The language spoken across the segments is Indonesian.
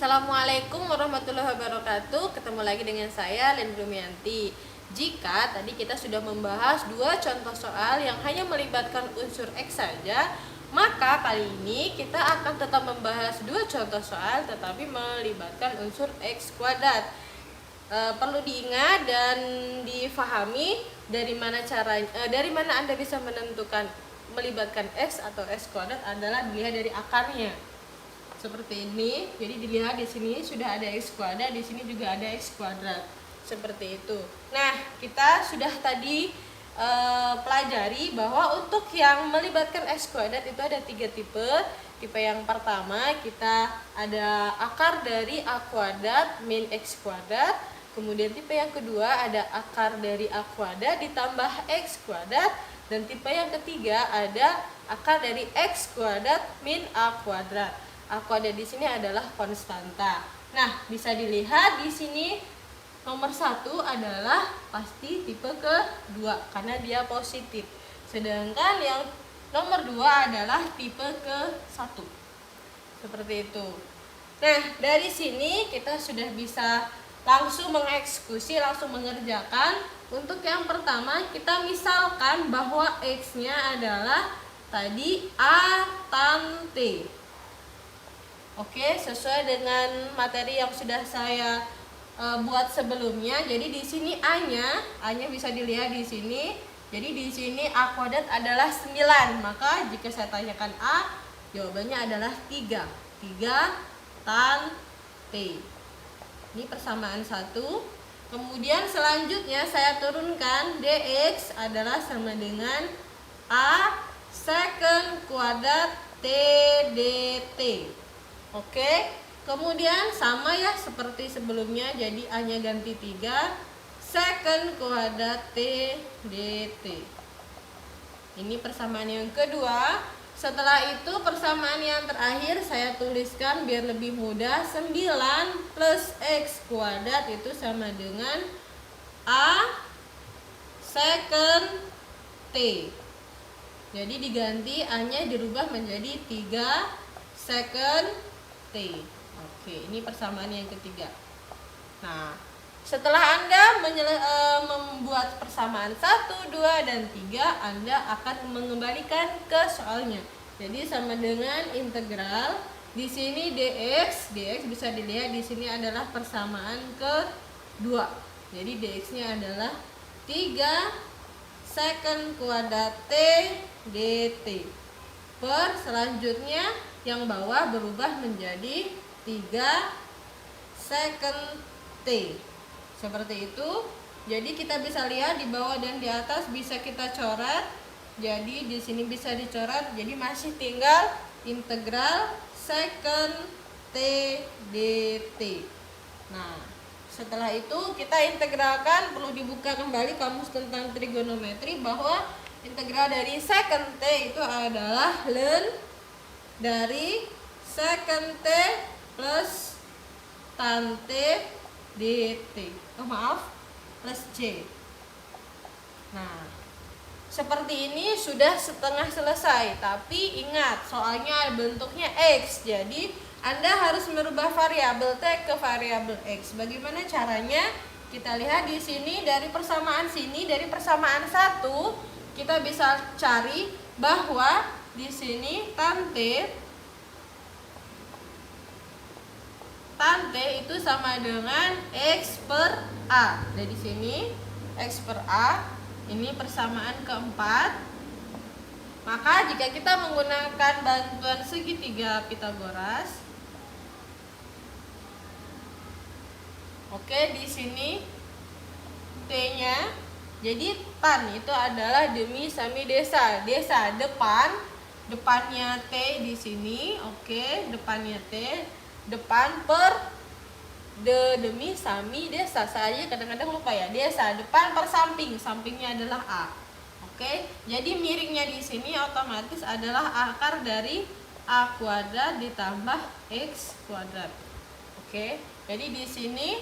Assalamualaikum warahmatullahi wabarakatuh. Ketemu lagi dengan saya, Len Blumianti. Jika tadi kita sudah membahas dua contoh soal yang hanya melibatkan unsur X saja, maka kali ini kita akan tetap membahas dua contoh soal tetapi melibatkan unsur X kuadrat. Perlu diingat dan difahami dari mana Anda bisa menentukan melibatkan X atau X kuadrat adalah dilihat dari akarnya. Seperti ini, jadi dilihat di sini sudah ada X kuadrat, di sini juga ada X kuadrat, seperti itu. Nah, kita sudah tadi pelajari bahwa untuk yang melibatkan X kuadrat itu ada tiga tipe. Tipe yang pertama kita ada akar dari A kuadrat min X kuadrat. Kemudian tipe yang kedua ada akar dari A kuadrat ditambah X kuadrat. Dan tipe yang ketiga ada akar dari X kuadrat min A kuadrat. A kuadrat di sini adalah konstanta. Nah, bisa dilihat di sini nomor 1 adalah pasti tipe kedua karena dia positif. Sedangkan yang nomor 2 adalah tipe ke-1. Seperti itu. Nah, dari sini kita sudah bisa langsung mengeksekusi, langsung mengerjakan. Untuk yang pertama, kita misalkan bahwa X-nya adalah tadi A tan T. Oke, sesuai dengan materi yang sudah saya buat sebelumnya. Jadi di sini A-nya bisa dilihat di sini. Jadi di sini A kuadrat adalah 9. Maka jika saya tanyakan A, jawabannya adalah 3. 3 tan T. Ini persamaan 1. Kemudian selanjutnya saya turunkan dx adalah sama dengan A secant kuadrat T dt. Oke, kemudian sama ya seperti sebelumnya, jadi A-nya ganti 3 secant kuadrat T dt. Ini persamaan yang kedua. Setelah itu persamaan yang terakhir saya tuliskan biar lebih mudah. 9 plus X kuadrat itu sama dengan A secant T. Jadi diganti A-nya dirubah menjadi 3 secant T. Oke, ini persamaan yang ketiga. Nah, setelah Anda membuat persamaan 1, 2, dan 3, Anda akan mengembalikan ke soalnya. Jadi sama dengan integral. Di sini dx bisa dilihat di sini adalah persamaan kedua. Jadi dx-nya adalah 3 secant kuadrat T dt. Selanjutnya yang bawah berubah menjadi 3 secant T. Seperti itu. Jadi kita bisa lihat di bawah dan di atas bisa kita coret. Jadi di sini bisa dicoret. Jadi masih tinggal integral secant T dt. Nah, setelah itu kita integralkan, perlu dibuka kembali kamus tentang trigonometri bahwa integral dari secant T itu adalah ln dari secant T plus tan T dt. Plus J. Nah, seperti ini sudah setengah selesai. Tapi ingat, soalnya bentuknya X. Jadi Anda harus merubah variabel T ke variabel X. Bagaimana caranya? Kita lihat di sini dari persamaan 1 kita bisa cari bahwa di sini tan T itu sama dengan X per A. Dari sini X per A, ini persamaan keempat. Maka jika kita menggunakan bantuan segitiga Pythagoras, oke, di sini T-nya, jadi tan itu adalah demi sami desa. Desa depannya T di sini, oke, depannya T, depan per demi sami desa. Saya kadang-kadang lupa ya, desa depan per sampingnya adalah A. Oke, jadi miringnya di sini otomatis adalah akar dari A kuadrat ditambah X kuadrat. Oke, jadi di sini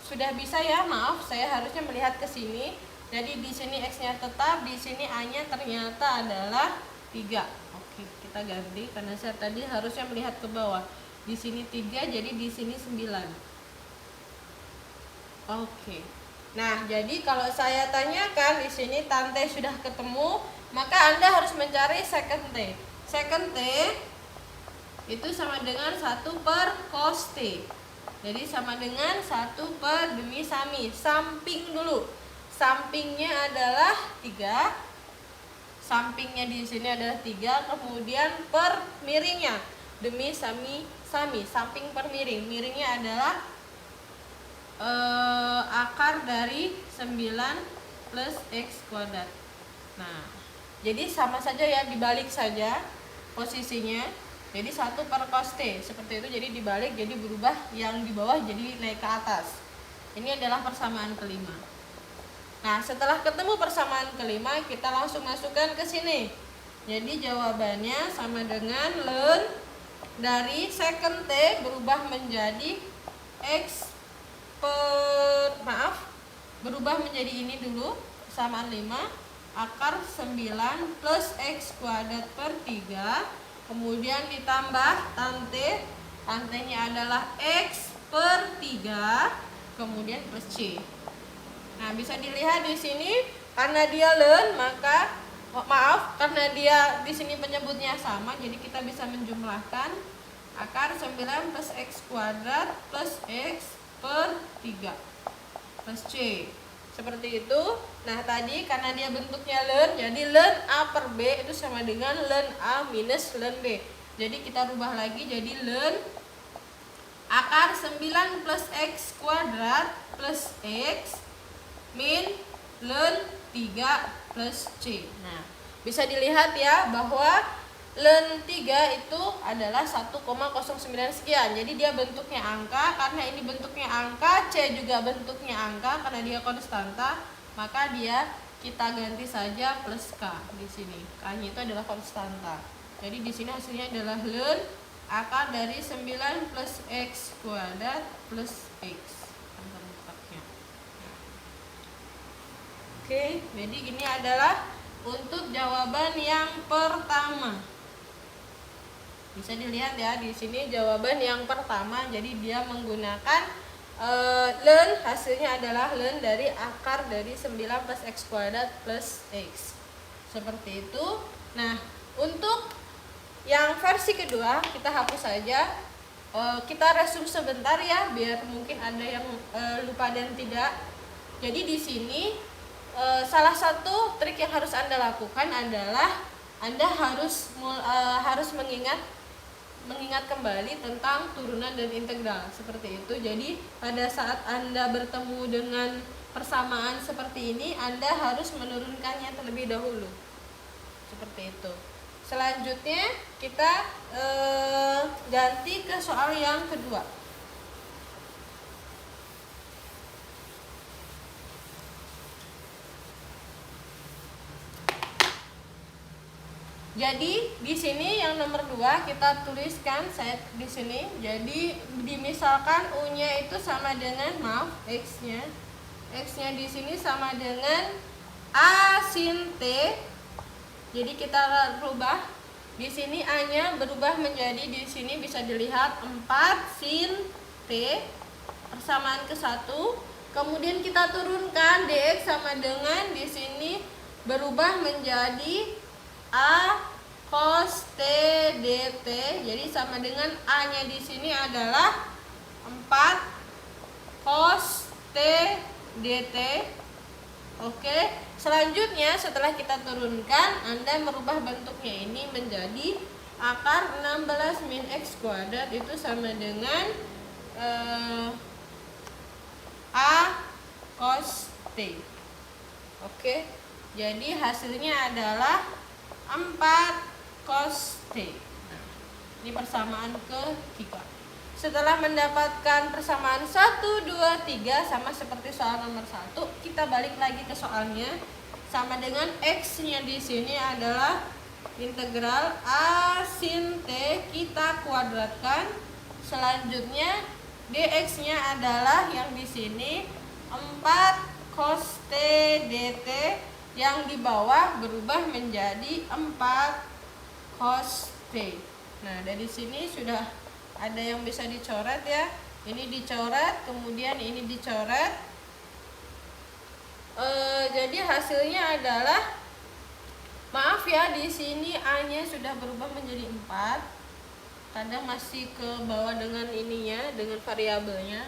sudah bisa ya, maaf saya harusnya melihat ke sini. Jadi di sini X-nya tetap, di sini A-nya ternyata adalah 3. Oke, kita ganti karena saya tadi harusnya melihat ke bawah. Di sini 3, jadi di sini 9. Oke. Nah, jadi kalau saya tanyakan di sini tante sudah ketemu, maka Anda harus mencari second T. Second T itu sama dengan 1 per cos T. Jadi sama dengan 1 per demi sami. Samping dulu. Sampingnya adalah 3. Sampingnya di sini adalah 3, kemudian per miringnya demi sami. Samping per miring. Miringnya adalah akar dari 9 plus X kuadrat. Nah, jadi sama saja ya, dibalik saja posisinya. Jadi 1 per cos T seperti itu, jadi dibalik, jadi berubah yang di bawah jadi naik ke atas. Ini adalah persamaan kelima. Nah, setelah ketemu persamaan kelima, kita langsung masukkan ke sini. Jadi jawabannya sama dengan ln dari second T berubah menjadi X berubah menjadi ini dulu, persamaan 5, akar 9 plus X kuadrat per 3, kemudian ditambah tantenya adalah X per 3, kemudian plus C. Nah, bisa dilihat di sini karena dia ln, maka karena dia di sini penyebutnya sama, jadi kita bisa menjumlahkan akar 9 plus X kuadrat plus X per 3 plus C. Seperti itu. Nah, tadi karena dia bentuknya ln, jadi ln A per B itu sama dengan ln A minus ln B. Jadi kita rubah lagi jadi ln akar 9 plus X kuadrat plus X min ln 3 plus C. Nah, bisa dilihat ya bahwa ln 3 itu adalah 1,09 sekian. Jadi dia bentuknya angka, karena ini bentuknya angka, C juga bentuknya angka karena dia konstanta, maka dia kita ganti saja plus K di sini. K-nya itu adalah konstanta. Jadi di sini hasilnya adalah ln akar dari 9 plus X kuadrat plus X. Oke, jadi ini adalah untuk jawaban yang pertama. Bisa dilihat ya di sini jawaban yang pertama. Jadi dia menggunakan ln, hasilnya adalah ln dari akar dari 9 plus X kuadrat plus X. Seperti itu. Nah, untuk yang versi kedua kita hapus saja. Kita resume sebentar ya, biar mungkin ada yang lupa dan tidak. Jadi di sini salah satu trik yang harus Anda lakukan adalah Anda harus mengingat kembali tentang turunan dan integral seperti itu. Jadi pada saat Anda bertemu dengan persamaan seperti ini, Anda harus menurunkannya terlebih dahulu. Seperti itu. Selanjutnya kita ganti ke soal yang kedua. Jadi di sini yang nomor 2 kita tuliskan saya di sini. Jadi dimisalkan U-nya itu sama dengan X-nya. X-nya di sini sama dengan A sin T. Jadi kita rubah. Di sini A-nya berubah menjadi, di sini bisa dilihat 4 sin T persamaan ke 1. Kemudian kita turunkan dx sama dengan di sini berubah menjadi A cos T dt. Jadi sama dengan A-nya di sini adalah 4 cos T dt. Oke, selanjutnya setelah kita turunkan, Anda merubah bentuknya ini menjadi akar 16 min X kuadrat itu sama dengan A cos T. Oke, jadi hasilnya adalah 4 cos T. Nah, ini persamaan ketiga. Setelah mendapatkan persamaan 1, 2, 3 sama seperti soal nomor 1, kita balik lagi ke soalnya. Sama dengan X-nya di sini adalah integral A sin T, kita kuadratkan. Selanjutnya dx-nya adalah yang di sini 4 cos T dt, yang di bawah berubah menjadi 4 cos T. Nah, dari sini sudah ada yang bisa dicoret ya. Ini dicoret, kemudian ini dicoret. Jadi hasilnya adalah, maaf ya, di sini A-nya sudah berubah menjadi 4. Kadang masih ke bawah dengan ininya, dengan variabelnya.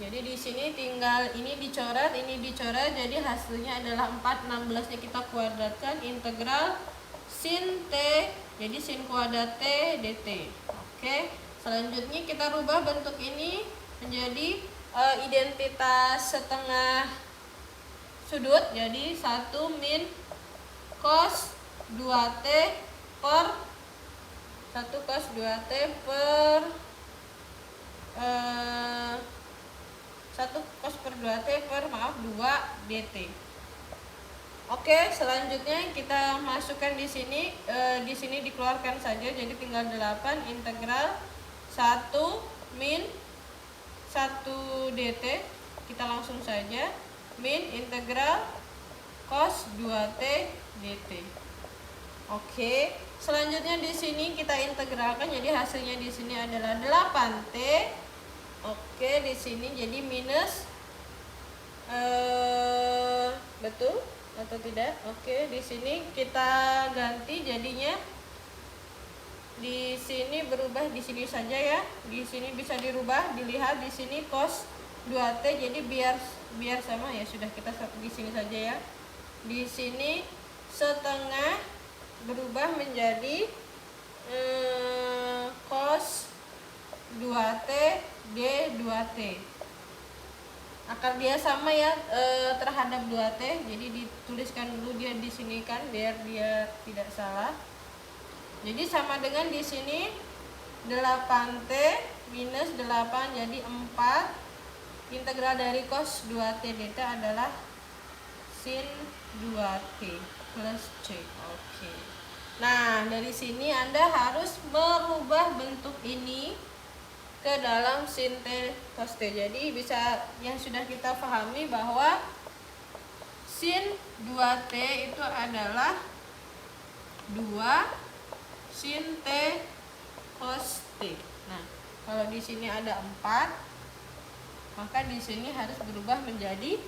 Jadi di sini tinggal ini dicoret, jadi hasilnya adalah 4. 16-nya kita kuadratkan, integral sin T, jadi sin kuadrat T dt. Oke, selanjutnya kita rubah bentuk ini menjadi identitas setengah sudut, jadi 1 min cos 2T per 1 cos 2T per 1 cos per 2T per 2 dt. Oke, selanjutnya kita masukkan di sini dikeluarkan saja, jadi tinggal 8 integral 1 min 1 dt. Kita langsung saja min integral cos 2T dt. Oke, selanjutnya di sini kita integralkan, jadi hasilnya di sini adalah 8T. Oke, di sini jadi minus betul atau tidak? Oke, di sini kita ganti, jadinya di sini berubah di sini saja ya. Di sini bisa dirubah, dilihat di sini cos 2T, jadi biar sama ya, sudah kita di sini saja ya. Di sini setengah berubah menjadi cos 2T D 2T. Akar dia sama ya terhadap 2T, jadi dituliskan dulu dia di sini kan, biar dia tidak salah. Jadi sama dengan di sini 8T minus 8, jadi 4. Integral dari cos 2T dt adalah sin 2T plus C. Oke. Nah, dari sini Anda harus merubah bentuk ini ke dalam sin T cos T. Jadi bisa, yang sudah kita pahami bahwa sin 2T itu adalah 2 sin T cos T. Nah, kalau di sini ada 4, maka di sini harus berubah menjadi,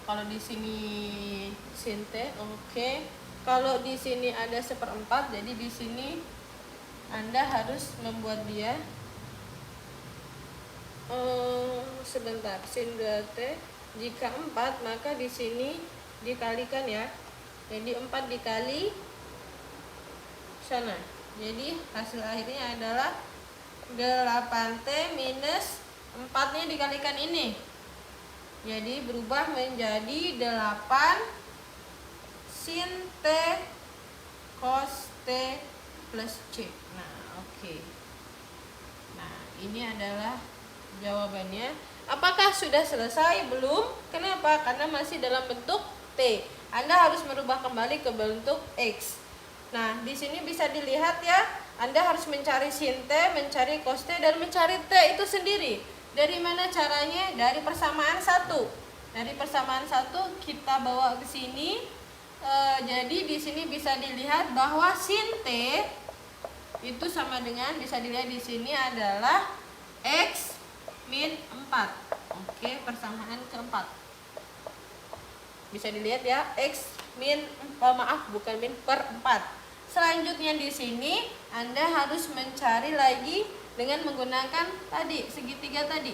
kalau di sini sin T, oke. Kalau di sini ada 1/4, jadi di sini Anda harus membuat dia sebentar, sin 2T jika 4, maka di sini dikalikan ya. Jadi 4 dikali sana. Jadi hasil akhirnya adalah 8T minus 4-nya dikalikan ini. Jadi berubah menjadi 8 sin T cos T plus C. Nah, oke. Nah, ini adalah jawabannya. Apakah sudah selesai? Belum. Kenapa? Karena masih dalam bentuk T. Anda harus merubah kembali ke bentuk X. Nah, di sini bisa dilihat ya, Anda harus mencari sin T, mencari cos T, dan mencari T itu sendiri. Dari mana caranya? Dari persamaan 1. Dari persamaan 1 kita bawa ke sini. Jadi di sini bisa dilihat bahwa sin T itu sama dengan, bisa dilihat di sini adalah X min 4. Oke, persamaan keempat. Bisa dilihat ya, X min, bukan min, per 4. Selanjutnya di sini Anda harus mencari lagi dengan menggunakan tadi segitiga tadi.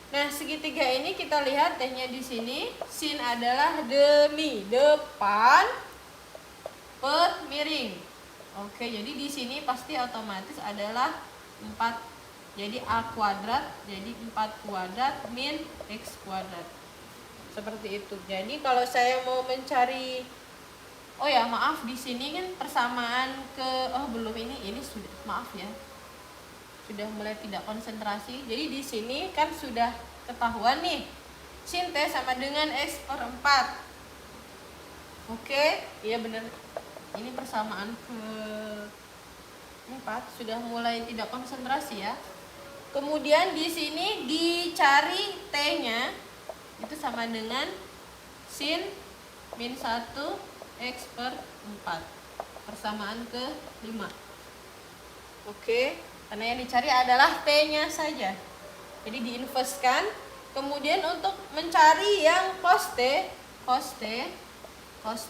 Nah, segitiga ini kita lihat T-nya di sini, sin adalah demi, depan, per miring. Oke, jadi di sini pasti otomatis adalah 4. Jadi A kuadrat, jadi 4 kuadrat min X kuadrat. Seperti itu. Jadi kalau saya mau mencari, oh ya maaf, di sini kan persamaan ke, belum, ini sudah, maaf ya, sudah mulai tidak konsentrasi. Jadi di sini kan sudah ketahuan nih, sin T sama dengan X per 4. Oke, iya benar. Ini persamaan ke 4 sudah mulai tidak konsentrasi ya. Kemudian di sini dicari T-nya itu sama dengan sin min 1 X per 4. Persamaan ke 5. Oke, karena yang dicari adalah T-nya saja. Jadi diinverskan. Kemudian untuk mencari yang cos T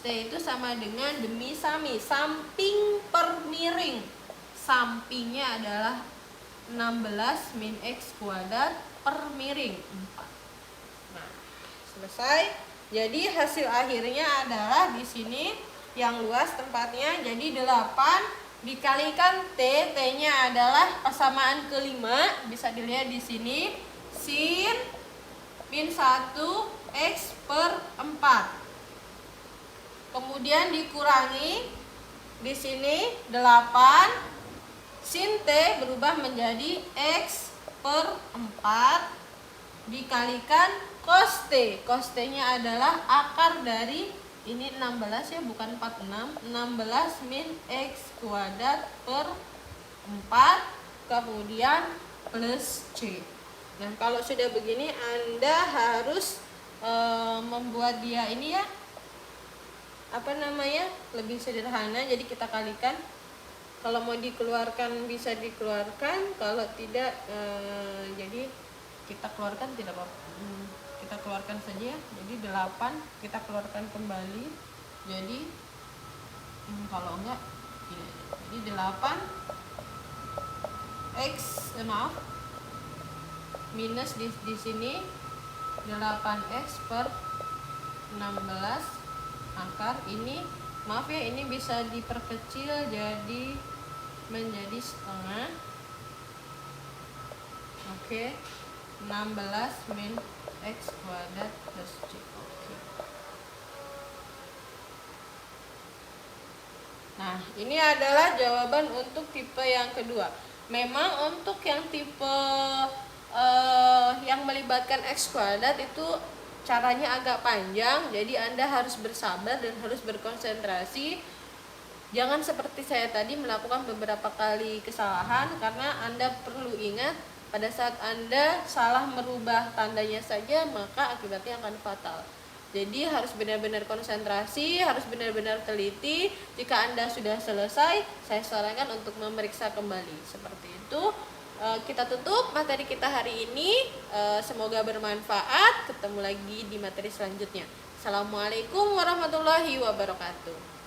itu sama dengan demi sami, samping per miring. Sampingnya adalah 16 min X kuadrat per miring 4. Nah, selesai. Jadi hasil akhirnya adalah di sini yang luas tempatnya, jadi 8 dikalikan T-nya adalah persamaan kelima, bisa dilihat di sini, sin min 1 X per 4. Kemudian dikurangi di sini 8, sin T berubah menjadi X per 4 dikalikan cos T. Cos T-nya adalah akar dari ini 16 ya, bukan 46. 16 min X kuadrat per 4 kemudian plus C. Nah, kalau sudah begini Anda harus membuat dia ini ya, lebih sederhana. Jadi kita kalikan. Kalau mau dikeluarkan bisa dikeluarkan, kalau tidak jadi kita keluarkan tidak apa-apa. Kita keluarkan saja. Jadi 8 kita keluarkan kembali. Jadi kalau enggak ini aja. Jadi 8 minus di sini 8x per 16 akar ini, maaf ya, ini bisa diperkecil jadi menjadi setengah. Oke, 16 min X kuadrat plus C. Oke. Nah, ini adalah jawaban untuk tipe yang kedua. Memang untuk yang tipe yang melibatkan X kuadrat itu caranya agak panjang, jadi Anda harus bersabar dan harus berkonsentrasi. Jangan seperti saya tadi melakukan beberapa kali kesalahan, karena Anda perlu ingat pada saat Anda salah merubah tandanya saja maka akibatnya akan fatal. Jadi harus benar-benar konsentrasi, harus benar-benar teliti. Jika Anda sudah selesai, saya sarankan untuk memeriksa kembali. Seperti itu. Kita tutup materi kita hari ini. Semoga bermanfaat. Ketemu lagi di materi selanjutnya. Assalamualaikum warahmatullahi wabarakatuh.